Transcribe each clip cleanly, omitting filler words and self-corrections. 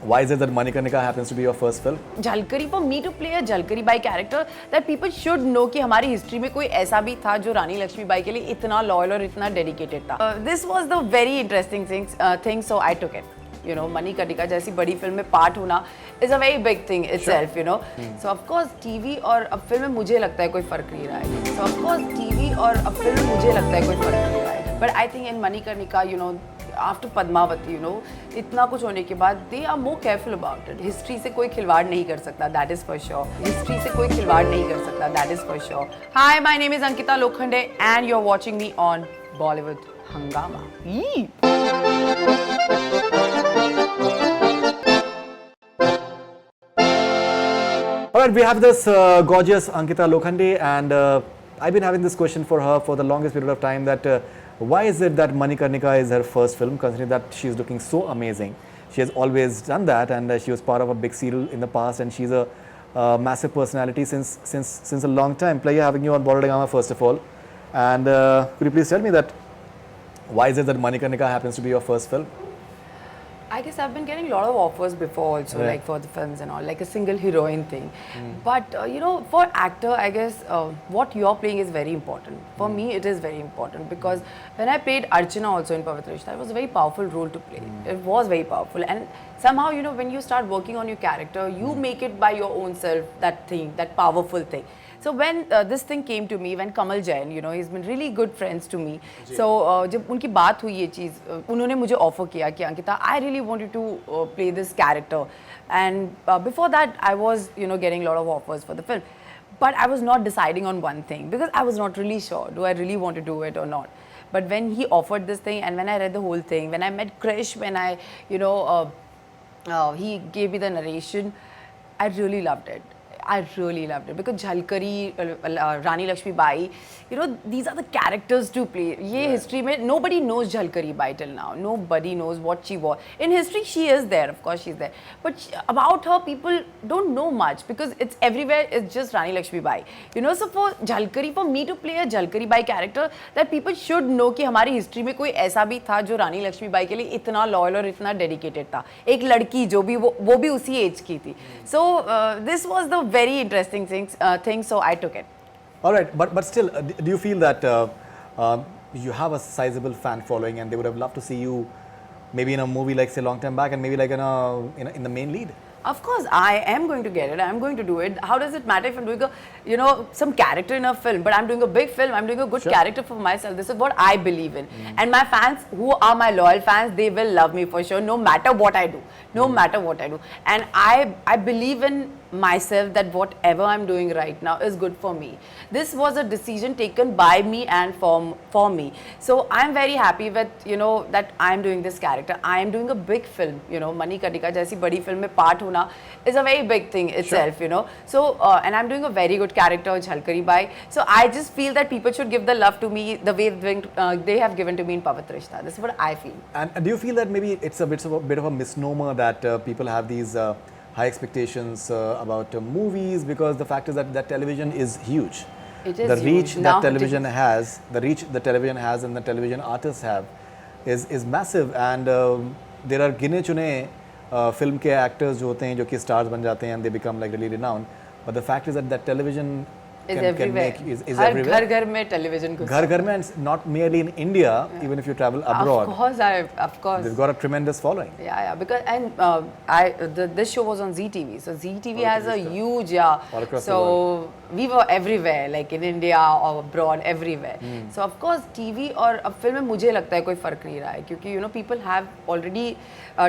Why is it that Manikarnika happens to be your first film? Jhalkari for me to play a Jhalkari by character that people should know कि हमारी history में कोई ऐसा भी था जो रानी लक्ष्मीबाई के लिए इतना लॉयल और इतना डेडिकेटेड था. This was the very interesting thing, so I took it. You know, Manikarnika जैसी बड़ी फिल्म में पार्ट होना is a very big thing itself, you know. So of course TV और अब फिल्म में मुझे लगता है कोई फर्क नहीं रहा है. So of course TV और अब फिल्म में मुझे लगता है कोई फर्क नहीं रहा है. But I think in Manikarnika, you know, after Padmavati, you know, इतना कुछ होने के बाद they are more careful about it. History से कोई खिलवाड़ नहीं कर सकता, that is for sure. History से कोई खिलवाड़ नहीं कर सकता, that is for sure. Hi, my name is Ankita Lokhande and you're watching me on Bollywood Hungama. Alright, we have this gorgeous Ankita Lokhande, and I've been having this question for her for the longest period of time, that why is it that Manikarnika is her first film, considering that she's looking so amazing. She has always done that, and she was part of a big serial in the past, and she's a massive personality since a long time. Pleasure having you on Bollywood Hungama, first of all. And could you please tell me that why is it that Manikarnika happens to be your first film? I guess I've been getting a lot of offers before also, Yeah. like for the films and all, like a single heroine thing. But you know, for actor, I guess what you're playing is very important. For me, it is very important because when I played Archana also in Pavitra Rishta, it was a very powerful role to play. It was very powerful, and somehow, you know, when you start working on your character, you make it by your own self, that thing, that powerful thing. So when this thing came to me, when Kamal Jain, you know, he's been really good friends to me. So जब उनकी बात हुई ये चीज़, उन्होंने मुझे offer किया कि Ankita, I really want you to play this character. And before that, I was, you know, getting a lot of offers for the film. But I was not deciding on one thing because I was not really sure, do I really want to do it or not. But when he offered this thing and when I read the whole thing, when I met Krish, when I, you know, he gave me the narration, I really loved it. I really loved it because Jhalkari, Rani Lakshmi Bai, you know, these are the characters to play. Ye history mein, nobody knows Jhalkari Bai till now. Nobody knows what she was. In history, she is there, of course she's there. But about her, people don't know much because it's everywhere, it's just Rani Lakshmi Bai. You know, so for Jhalkari, for me to play a Jhalkari Bai character, that people should know कि हमारी history में कोई ऐसा भी था जो रानी लक्ष्मी बाई के लिए इतना loyal और इतना dedicated था. एक लड़की जो भी वो भी उसी age की थी. So this was the very interesting thing, so I took it. All right, but still, do you feel that you have a sizable fan following, and they would have loved to see you maybe in a movie like, say, long time back, and maybe like in the main lead? Of course, I am going to get it. I am going to do it. How does it matter if I'm doing a, you know, some character in a film, but I'm doing a big film. I'm doing a good character for myself. This is what I believe in. And my fans, who are my loyal fans, they will love me for sure, no matter what I do. No matter what I do. And I believe in myself that whatever I'm doing right now is good for me. This was a decision taken by me and for me. So I'm very happy with, you know, that I'm doing this character. I am doing a big film, you know, Manikarnika jaisi badi film mein part hona is a very big thing itself, you know. So and I'm doing a very good character, Jhalkari Bai. So I just feel that people should give the love to me the way they have given to me in Pavitra Rishta. This is what I feel. And do you feel that maybe it's a bit of a misnomer that people have these high expectations about movies, because the fact is that television is huge. It is the huge. reach Now that television has, the reach the television has and the television artists have is massive, and there are गिने चुने film के actors जो होते हैं जो कि stars बन जाते हैं and they become like really renowned, but the fact is that television can make is everywhere. घर में television घुसा. घर में, and not merely in India, even if you travel abroad. Of course. They've got a tremendous following. Yeah, because and this show was on ZTV, so ZTV has a huge All across the world. we were everywhere, like in India or abroad, everywhere. So of course TV और अब film में मुझे लगता है कोई फर्क नहीं रहा है, क्योंकि you know people have already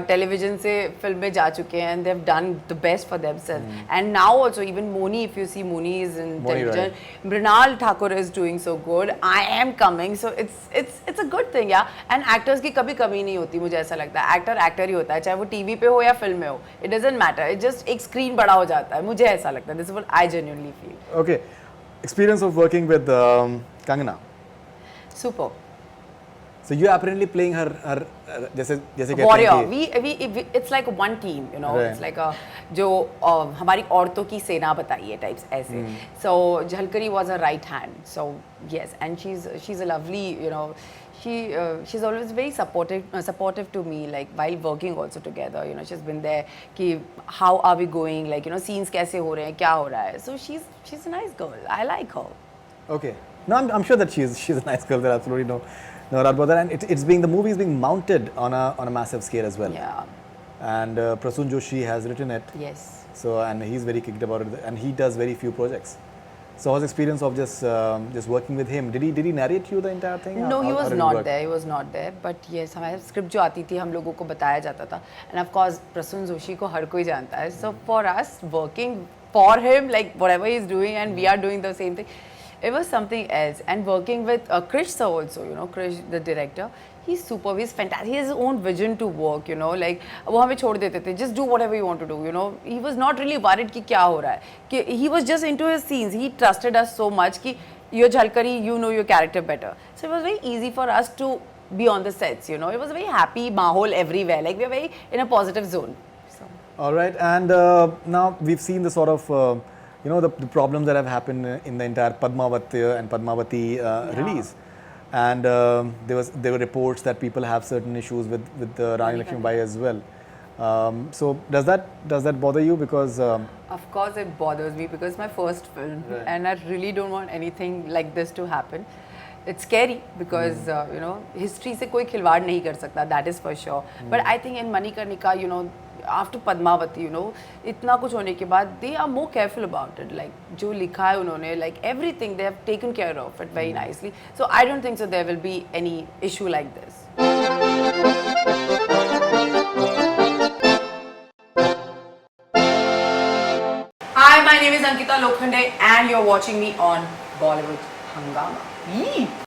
television से फिल्म में जा चुके हैं and they've done the best for themselves. And now also even Moni, if you see Moni is in television. Right. Mrinal Thakur is doing so good. I am coming, so it's a good thing, yeah. And actors की कभी कमी नहीं होती, मुझे ऐसा लगता है. Actor ही होता है, चाहे वो TV पे हो या फिल्म में हो. It doesn't matter. It just एक screen बड़ा हो जाता है. मुझे ऐसा लगता है. This is what I genuinely feel. Okay, experience of working with Kangana. Super. So you are apparently playing her जैसे कहते warrior. हैं कि It's like one team, you know. Right. It's like a जो हमारी औरतों की सेना बताइए types ऐसे. So Jhalkari was her right hand. So yes, and she's a lovely, you know. she's always very supportive to me, like while working also together. You know, she's been there. Ki how are we going? Like, you know, scenes kaise ho rahe hain, kya ho raha hai. So she's a nice girl. I like her. Okay. No, I'm sure that she's a nice girl. There's absolutely no doubt about that. And the movie is being mounted on a massive scale as well. Yeah. And Prasoon Joshi has written it. Yes. So, and he's very kicked about it, and he does very few projects. So, how's experience of just working with him? Did he narrate you the entire thing? No, he How was did it not work? there. He was not there. But yes, हमारे script जो आती थी हम लोगों को बताया जाता था. And of course, Prasoon Joshi को हर कोई जानता है. So for us, working for him, like whatever he's doing, and we are doing the same thing, it was something else. And working with Krish sir also, you know, Krish the director, he's super, he's fantastic. He has his own vision to work, you know, like वो हमें छोड़ देते थे, just do whatever you want to do, you know. He was not really worried कि क्या हो रहा है, कि he was just into his scenes. He trusted us so much कि you're Jhalkari, you know your character better. So it was very easy for us to be on the sets, you know. It was a very happy mahol everywhere, like we are very in a positive zone. So. All right, and now we've seen the sort of you know the problems that have happened in the entire Padmavati and Padmavati release, and there were reports that people have certain issues with Rani Lakshmi Bai as well. So does that bother you? Because Of course it bothers me because it's my first film, Right. and I really don't want anything like this to happen. It's scary because you know, history से कोई खिलवाड़ नहीं कर सकता, that is for sure. But I think in Manikarnika, you know, after Padmavati, you know, इतना कुछ होने के बाद they are more careful about it. Like जो लिखा है उन्होंने, like everything they have taken care of it very nicely. So I don't think so there will be any issue like this. Hi, my name is Ankita Lokhande and you're watching me on Bollywood Hangama. Yee!